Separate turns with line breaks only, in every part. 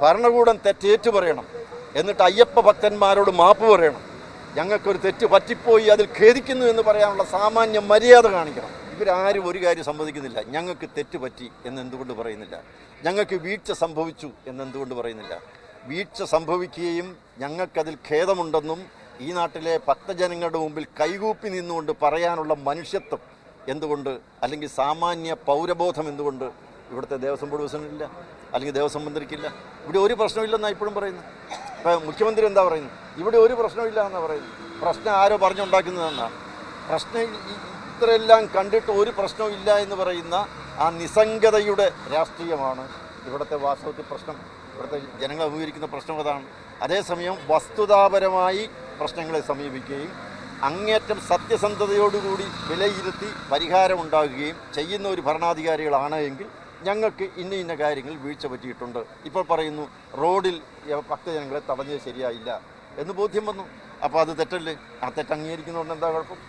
ഭരണകൂടം തെറ്റേറ്റു പറയണം. എന്നിട്ട് അയ്യപ്പ ഭക്തന്മാരോട് മാപ്പ് പറയണം. ഞങ്ങൾക്കൊരു തെറ്റ് പറ്റിപ്പോയി, അതിൽ ഖേദിക്കുന്നു എന്ന് പറയാനുള്ള സാമാന്യ മര്യാദ കാണിക്കണം. ഇവരാരും ഒരു കാര്യം സമ്മതിക്കുന്നില്ല. ഞങ്ങൾക്ക് തെറ്റ് പറ്റി എന്നെന്തുകൊണ്ട് പറയുന്നില്ല? ഞങ്ങൾക്ക് വീഴ്ച സംഭവിച്ചു എന്നെന്തുകൊണ്ട് പറയുന്നില്ല? വീഴ്ച സംഭവിക്കുകയും ഞങ്ങൾക്കതിൽ ഖേദമുണ്ടെന്നും ഈ നാട്ടിലെ ഭക്തജനങ്ങളുടെ മുമ്പിൽ കൈകൂപ്പി നിന്നുകൊണ്ട് പറയാനുള്ള മനുഷ്യത്വം എന്തുകൊണ്ട്, അല്ലെങ്കിൽ സാമാന്യ പൗരബോധം എന്തുകൊണ്ട് ഇവിടുത്തെ ദേവസ്വം ബോർഡ് പ്രസിഡന്റില്ല, അല്ലെങ്കിൽ ദേവസ്വം മന്ത്രിക്കില്ല? ഇവിടെ ഒരു പ്രശ്നമില്ലെന്നാണ് ഇപ്പോഴും പറയുന്നത്. ഇപ്പം മുഖ്യമന്ത്രി എന്താ പറയുന്നത്? ഇവിടെ ഒരു പ്രശ്നമില്ല എന്നാണ് പറയുന്നത്. പ്രശ്നം ആരോ പറഞ്ഞുണ്ടാക്കുന്നതെന്നാണ്. പ്രശ്നം ഇത്രയെല്ലാം കണ്ടിട്ട് ഒരു പ്രശ്നവും ഇല്ല എന്ന് പറയുന്ന ആ നിസ്സംഗതയുടെ രാഷ്ട്രീയമാണ് ഇവിടുത്തെ വാസ്തവത്തിൽ പ്രശ്നം. ഇവിടുത്തെ ജനങ്ങൾ അഭിമുഖീകരിക്കുന്ന പ്രശ്നം അതാണ്. അതേസമയം വസ്തുതാപരമായി പ്രശ്നങ്ങളെ സമീപിക്കുകയും അങ്ങേറ്റം സത്യസന്ധതയോടുകൂടി വിലയിരുത്തി പരിഹാരമുണ്ടാകുകയും ചെയ്യുന്ന ഒരു ഭരണാധികാരികളാണ് എങ്കിൽ ഞങ്ങൾക്ക് ഇന്ന കാര്യങ്ങൾ വീഴ്ച പറ്റിയിട്ടുണ്ട്. ഇപ്പോൾ പറയുന്നു റോഡിൽ ഭക്തജനങ്ങളെ തടഞ്ഞത് ശരിയായില്ല എന്ന് ബോധ്യം വന്നു. അപ്പോൾ അത് തെറ്റല്ലേ? ആ തെറ്റ് അംഗീകരിക്കുന്നതുകൊണ്ട് എന്താ കുഴപ്പം?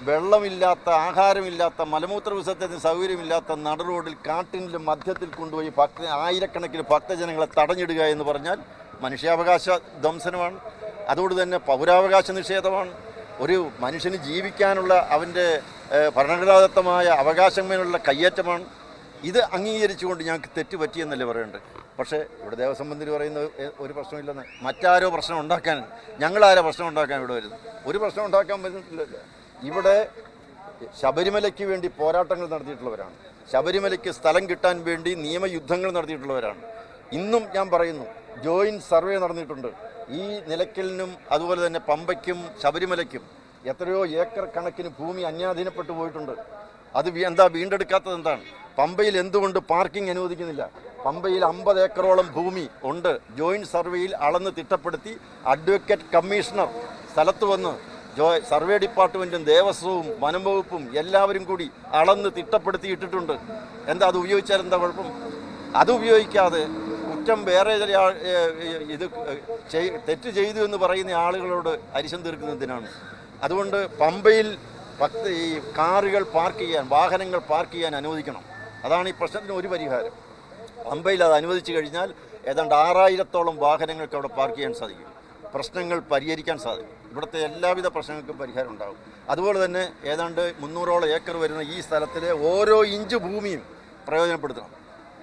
വെള്ളമില്ലാത്ത, ആഹാരമില്ലാത്ത, മലമൂത്ര വിസർജനത്തിന് സൗകര്യമില്ലാത്ത നട റോഡിൽ കാട്ടിൻ്റെ മധ്യത്തിൽ കൊണ്ടുപോയി ആയിരക്കണക്കിന് ഭക്തജനങ്ങളെ തടഞ്ഞിടുക എന്ന് പറഞ്ഞാൽ മനുഷ്യാവകാശ ധ്വംസനമാണ്. അതുകൊണ്ട് തന്നെ പൗരാവകാശ നിഷേധമാണ്. ഒരു മനുഷ്യന് ജീവിക്കാനുള്ള അവൻ്റെ ഭരണഘടനാദത്തമായ അവകാശങ്ങളിലുള്ള കയ്യേറ്റമാണ്. ഇത് അംഗീകരിച്ചുകൊണ്ട് ഞങ്ങൾക്ക് തെറ്റ് പറ്റിയെന്നല്ലേ പറയേണ്ടത്? പക്ഷേ ഇവിടെ ദേവസ്വം മന്ത്രി പറയുന്ന ഒരു പ്രശ്നമില്ലെന്ന്. മറ്റാരോ പ്രശ്നം ഉണ്ടാക്കാൻ, ഞങ്ങളാരോ പ്രശ്നം ഉണ്ടാക്കാൻ ഇവിടെ വരുന്നു? ഒരു പ്രശ്നം ഉണ്ടാക്കാൻ പറ്റുന്നില്ലല്ലോ. ഇവിടെ ശബരിമലയ്ക്ക് വേണ്ടി പോരാട്ടങ്ങൾ നടത്തിയിട്ടുള്ളവരാണ്. ശബരിമലയ്ക്ക് സ്ഥലം കിട്ടാൻ വേണ്ടി നിയമയുദ്ധങ്ങൾ നടത്തിയിട്ടുള്ളവരാണ്. ഇന്നും ഞാൻ പറയുന്നു, ജോയിൻറ്റ് സർവേ നടന്നിട്ടുണ്ട്. ഈ നിലയ്ക്കലിനും അതുപോലെ തന്നെ പമ്പയ്ക്കും ശബരിമലയ്ക്കും എത്രയോ ഏക്കർ കണക്കിന് ഭൂമി അന്യാധീനപ്പെട്ടു പോയിട്ടുണ്ട്. അത് എന്താ വീണ്ടെടുക്കാത്തത്? എന്താണ്? പമ്പയിൽ എന്തുകൊണ്ട് പാർക്കിംഗ് അനുവദിക്കുന്നില്ല? പമ്പയിൽ 50 ഏക്കറോളം ഭൂമി ഉണ്ട്. ജോയിൻറ്റ് സർവേയിൽ അളന്ന് തിട്ടപ്പെടുത്തി അഡ്വക്കേറ്റ് കമ്മീഷണർ സ്ഥലത്ത് വന്ന് സർവേ ഡിപ്പാർട്ട്മെൻറ്റും ദേവസ്വവും വനം വകുപ്പും എല്ലാവരും കൂടി അളന്ന് തിട്ടപ്പെടുത്തി ഇട്ടിട്ടുണ്ട്. എന്താ അത് ഉപയോഗിച്ചാൽ എന്താ കുഴപ്പം? അത് ഉപയോഗിക്കാതെ കുറ്റം വേറെ ഇത് തെറ്റ് ചെയ്തു എന്ന് പറയുന്ന ആളുകളോട് അരിശം തീർക്കുന്നതിനാണ്. അതുകൊണ്ട് പമ്പയിൽ ഈ കാറുകൾ പാർക്ക് ചെയ്യാൻ, വാഹനങ്ങൾ പാർക്ക് ചെയ്യാൻ അനുവദിക്കണം. അതാണ് ഈ പ്രശ്നത്തിന് ഒരു പരിഹാരം. പമ്പയിൽ അത് അനുവദിച്ചു കഴിഞ്ഞാൽ ഏതാണ്ട് 6000-ഓളം വാഹനങ്ങൾക്ക് അവിടെ പാർക്ക് ചെയ്യാൻ സാധിക്കും. പ്രശ്നങ്ങൾ പരിഹരിക്കാൻ സാധിക്കും. ഇവിടുത്തെ എല്ലാവിധ പ്രശ്നങ്ങൾക്കും പരിഹാരം ഉണ്ടാകും. അതുപോലെ തന്നെ ഏതാണ്ട് 300-ഓളം ഏക്കർ വരുന്ന ഈ സ്ഥലത്തിലെ ഓരോ ഇഞ്ച് ഭൂമിയും പ്രയോജനപ്പെടുത്തണം.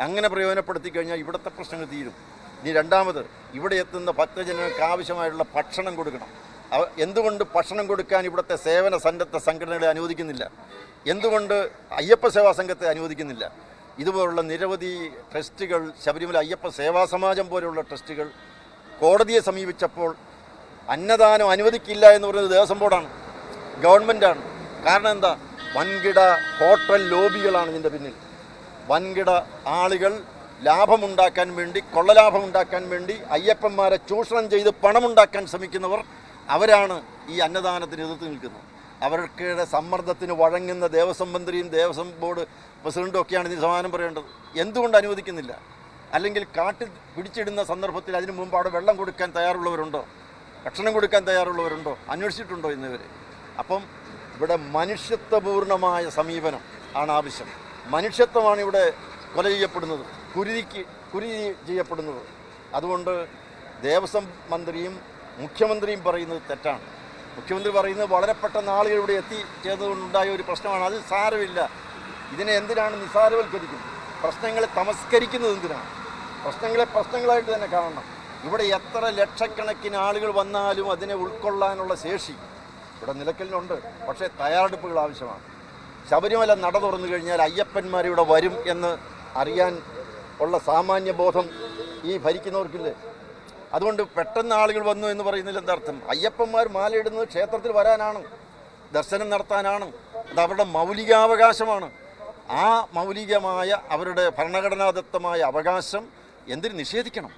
അങ്ങനെ പ്രയോജനപ്പെടുത്തി കഴിഞ്ഞാൽ ഇവിടുത്തെ പ്രശ്നങ്ങൾ തീരും. ഇനി രണ്ടാമത്, ഇവിടെ എത്തുന്ന ഭക്തജനങ്ങൾക്ക് ആവശ്യമായിട്ടുള്ള ഭക്ഷണം കൊടുക്കണം. എന്തുകൊണ്ട് ഭക്ഷണം കൊടുക്കാൻ ഇവിടുത്തെ സേവന സന്നദ്ധ സംഘടനകളെ അനുവദിക്കുന്നില്ല? എന്തുകൊണ്ട് അയ്യപ്പ സേവാ സംഘത്തെ അനുവദിക്കുന്നില്ല? ഇതുപോലുള്ള നിരവധി ട്രസ്റ്റുകൾ, ശബരിമല അയ്യപ്പ സേവാ സമാജം പോലെയുള്ള ട്രസ്റ്റുകൾ കോടതിയെ സമീപിച്ചപ്പോൾ അന്നദാനം അനുവദിക്കില്ല എന്ന് പറയുന്നത് ദേവസ്വം ബോർഡാണ്, ഗവൺമെൻറ്റാണ്. കാരണം എന്താ? വൻകിട ഹോട്ടൽ ലോബികളാണ് ഇതിൻ്റെ പിന്നിൽ. വൻകിട ആളുകൾ ലാഭമുണ്ടാക്കാൻ വേണ്ടി, കൊള്ളലാഭമുണ്ടാക്കാൻ വേണ്ടി അയ്യപ്പന്മാരെ ചൂഷണം ചെയ്ത് പണമുണ്ടാക്കാൻ ശ്രമിക്കുന്നവർ, അവരാണ് ഈ അന്നദാനത്തിന് എതിർത്ത് നിൽക്കുന്നത്. അവരുടെ സമ്മർദ്ദത്തിന് വഴങ്ങുന്ന ദേവസ്വം മന്ത്രിയും ദേവസ്വം ബോർഡ് പ്രസിഡൻറ്റും ഒക്കെയാണ് ഇതിന് സമാധാനം പറയേണ്ടത്. എന്തുകൊണ്ട് അനുവദിക്കുന്നില്ല? അല്ലെങ്കിൽ കാട്ടിൽ പിടിച്ചിടുന്ന സന്ദർഭത്തിൽ അതിനു മുമ്പ് അവിടെ വെള്ളം കൊടുക്കാൻ തയ്യാറുള്ളവരുണ്ടോ? ഭക്ഷണം കൊടുക്കാൻ തയ്യാറുള്ളവരുണ്ടോ? അന്വേഷിച്ചിട്ടുണ്ടോ ഇന്നുവരെ? അപ്പം ഇവിടെ മനുഷ്യത്വപൂർണമായ സമീപനം ആണ് ആവശ്യം. മനുഷ്യത്വമാണ് ഇവിടെ കൊല ചെയ്യപ്പെടുന്നത്, കുരുതി ചെയ്യപ്പെടുന്നത്. അതുകൊണ്ട് ദേവസ്വം മന്ത്രിയും മുഖ്യമന്ത്രിയും പറയുന്നത് തെറ്റാണ്. മുഖ്യമന്ത്രി പറയുന്നത് വളരെ പെട്ടെന്ന് ആളുകൾ ഇവിടെ എത്തിച്ചേർന്നതുകൊണ്ടുണ്ടായ ഒരു പ്രശ്നമാണ്. അത് സാരമില്ല. ഇതിനെ എന്തിനാണ് നിസ്സാരവൽക്കരിക്കുന്നത്? പ്രശ്നങ്ങളെ തമസ്കരിക്കുന്നത് എന്തിനാണ്? പ്രശ്നങ്ങളെ പ്രശ്നങ്ങളായിട്ട് തന്നെ കാണണം. ഇവിടെ എത്ര ലക്ഷക്കണക്കിന് ആളുകൾ വന്നാലും അതിനെ ഉൾക്കൊള്ളാനുള്ള ശേഷി ഇവിടെ നിലയ്ക്കലിനുണ്ട്. പക്ഷേ തയ്യാറെടുപ്പുകൾ ആവശ്യമാണ്. ശബരിമല നട തുറന്നു കഴിഞ്ഞാൽ അയ്യപ്പന്മാരിവിടെ വരും എന്ന് അറിയാൻ ഉള്ള സാമാന്യ ബോധം ഈ ഭരിക്കുന്നവർക്കില്ലേ? അതുകൊണ്ട് പെട്ടെന്ന് ആളുകൾ വന്നു എന്ന് പറയുന്നതിൽ എന്താർത്ഥം? അയ്യപ്പന്മാർ മാലയിടുന്നത് ക്ഷേത്രത്തിൽ വരാനാണ്, ദർശനം നടത്താനാണ്. അത് അവരുടെ മൗലികാവകാശമാണ്. ആ മൗലികമായ അവരുടെ ഭരണഘടനാദത്തമായ അവകാശം എന്തിന് നിഷേധിക്കണം?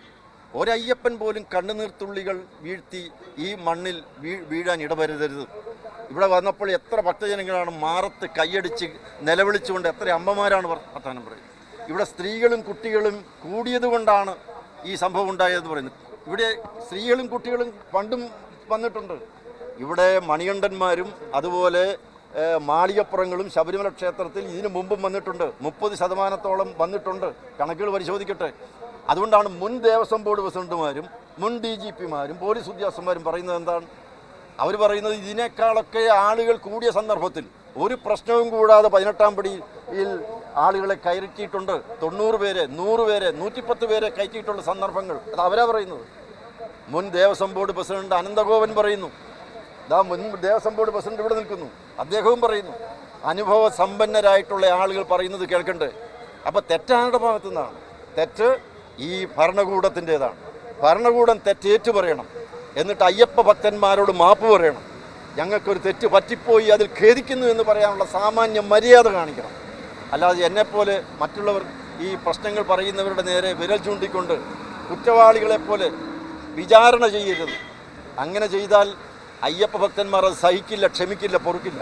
ഒരയ്യപ്പൻ പോലും കണ്ണുനീർത്തുള്ളികൾ വീഴ്ത്തി ഈ മണ്ണിൽ വീഴാൻ ഇടവരുതരുത്. ഇവിടെ വന്നപ്പോൾ എത്ര ഭക്തജനങ്ങളാണ് മാറത്ത് കൈയടിച്ച് നിലവിളിച്ചുകൊണ്ട്, എത്ര അമ്മമാരാണ് വർത്തമാനം പറയുന്നത്. ഇവിടെ സ്ത്രീകളും കുട്ടികളും കൂടിയതുകൊണ്ടാണ് ഈ സംഭവം ഉണ്ടായതെന്ന് പറയുന്നത്. ഇവിടെ സ്ത്രീകളും കുട്ടികളും പണ്ടും വന്നിട്ടുണ്ട്. ഇവിടെ മണികണ്ഠന്മാരും അതുപോലെ മാളികപ്പുറങ്ങളും ശബരിമല ക്ഷേത്രത്തിൽ ഇതിനു മുമ്പും വന്നിട്ടുണ്ട്. 30% വന്നിട്ടുണ്ട്. കണക്കുകൾ പരിശോധിക്കട്ടെ. അതുകൊണ്ടാണ് മുൻ ദേവസ്വം ബോർഡ് പ്രസിഡന്റുമാരും മുൻ DGPമാരും പോലീസ് ഉദ്യോഗസ്ഥന്മാരും പറയുന്നത് എന്താണ്? അവർ പറയുന്നത് ഇതിനേക്കാളൊക്കെ ആളുകൾ കൂടിയ സന്ദർഭത്തിൽ ഒരു പ്രശ്നവും കൂടാതെ 18-ാം പടിയിൽ ആളുകളെ കയറ്റിയിട്ടുണ്ട്. 90 പേരെ, 100 പേരെ, 110 പേരെ കയറ്റിയിട്ടുള്ള സന്ദർഭങ്ങൾ അത് അവരാ പറയുന്നത്. മുൻ ദേവസ്വം ബോർഡ് പ്രസിഡന്റ് അനന്തഗോപൻ പറയുന്നു. മുൻ ദേവസ്വം ബോർഡ് പ്രസിഡന്റ് ഇവിടെ നിൽക്കുന്നു, അദ്ദേഹവും പറയുന്നു. അനുഭവ സമ്പന്നരായിട്ടുള്ള ആളുകൾ പറയുന്നത് കേൾക്കണ്ടേ? അപ്പോൾ തെറ്റാരുടെ ഭാഗത്തു നിന്നാണ്. തെറ്റ് ഈ ഭരണകൂടത്തിൻ്റെതാണ്. ഭരണകൂടം തെറ്റേറ്റു പറയണം, എന്നിട്ട് അയ്യപ്പ ഭക്തന്മാരോട് മാപ്പ് പറയണം. ഞങ്ങൾക്കൊരു തെറ്റ് പറ്റിപ്പോയി, അതിൽ ഖേദിക്കുന്നു എന്ന് പറയാനുള്ള സാമാന്യ മര്യാദ കാണിക്കണം. അല്ലാതെ എന്നെപ്പോലെ മറ്റുള്ളവർ ഈ പ്രശ്നങ്ങൾ പറയുന്നവരുടെ നേരെ വിരൽ ചൂണ്ടിക്കൊണ്ട് കുറ്റവാളികളെപ്പോലെ വിചാരണ ചെയ്യരുത്. അങ്ങനെ ചെയ്താൽ അയ്യപ്പ ഭക്തന്മാർ അത് സഹിക്കില്ല, ക്ഷമിക്കില്ല, പൊറുക്കില്ല.